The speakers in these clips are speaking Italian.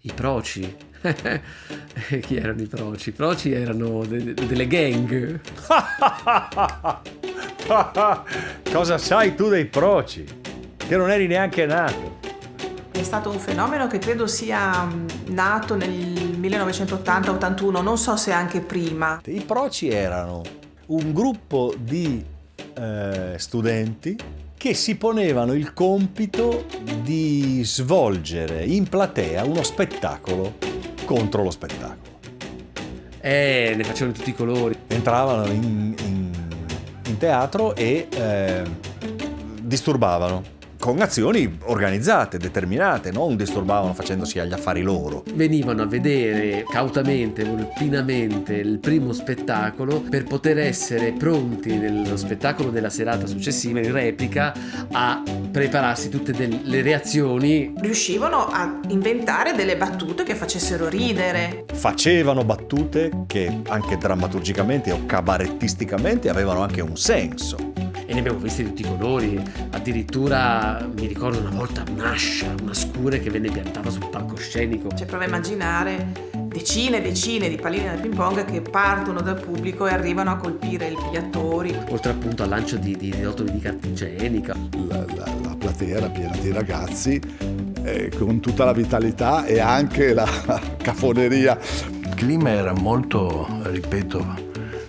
I proci. Chi erano i proci? I proci erano delle gang. Cosa sai tu dei proci? Che non eri neanche nato. È stato un fenomeno che credo sia nato nel 1980-81, non so se anche prima. I proci erano un gruppo di studenti che si ponevano il compito di svolgere in platea uno spettacolo contro lo spettacolo. Ne facevano tutti i colori. Entravano in teatro e disturbavano con azioni organizzate, determinate, non disturbavano facendosi agli affari loro. Venivano a vedere cautamente, voluttinamente il primo spettacolo per poter essere pronti nello spettacolo della serata successiva, in replica, a prepararsi tutte le reazioni. Riuscivano a inventare delle battute che facessero ridere. Facevano battute che anche drammaturgicamente o cabarettisticamente avevano anche un senso. E ne abbiamo visti di tutti i colori, addirittura mi ricordo una volta un'ascia, una scure che venne piantata sul palcoscenico. Cioè, prova a immaginare decine e decine di palline da ping pong che partono dal pubblico e arrivano a colpire gli attori. Oltre appunto al lancio di rotoli di carta igienica. La platea era piena di ragazzi con tutta la vitalità e anche la cafoneria. Il clima era molto, ripeto,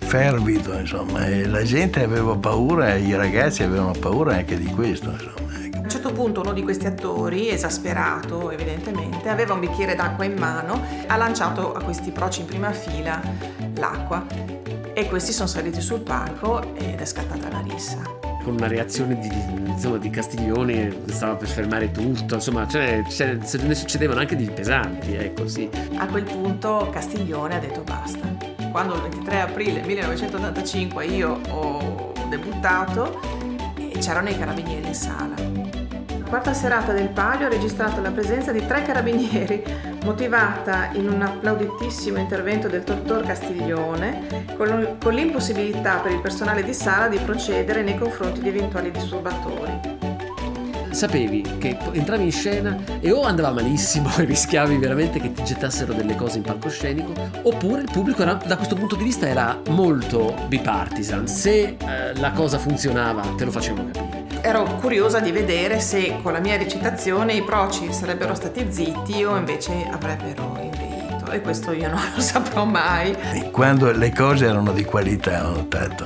fervido, insomma, e la gente aveva paura e i ragazzi avevano paura anche di questo, insomma. A un certo punto uno di questi attori, esasperato evidentemente, aveva un bicchiere d'acqua in mano, ha lanciato a questi proci in prima fila l'acqua e questi sono saliti sul palco ed è scattata la rissa. Con una reazione di Castiglione che stava per fermare tutto, insomma, ne succedevano anche di pesanti, ecco, sì. A quel punto Castiglione ha detto basta. Quando il 23 aprile 1985 io ho debuttato, c'erano i carabinieri in sala. La quarta serata del Palio ha registrato la presenza di 3 carabinieri, motivata in un applauditissimo intervento del dottor Castiglione, con l'impossibilità per il personale di sala di procedere nei confronti di eventuali disturbatori. Sapevi che entravi in scena e o andava malissimo e rischiavi veramente che ti gettassero delle cose in palcoscenico, oppure il pubblico da questo punto di vista era molto bipartisan. Se la cosa funzionava te lo facevano capire. Ero curiosa di vedere se con la mia recitazione i proci sarebbero stati zitti o invece avrebbero inveito, e questo io non lo saprò mai. E quando le cose erano di qualità, ho notato,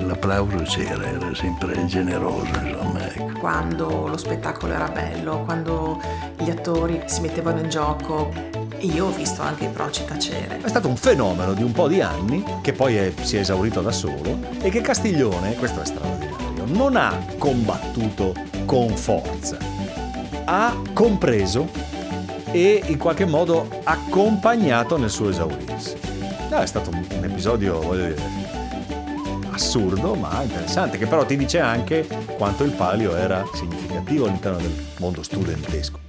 l'applauso c'era, era sempre generoso, insomma, ecco. Quando lo spettacolo era bello, quando gli attori si mettevano in gioco, io ho visto anche i proci tacere. È stato un fenomeno di un po' di anni che poi si è esaurito da solo e che Castiglione, questo è straordinario, non ha combattuto con forza, ha compreso e in qualche modo accompagnato nel suo esaurirsi. È stato un episodio, voglio dire, assurdo ma interessante, che però ti dice anche quanto il Palio era significativo all'interno del mondo studentesco.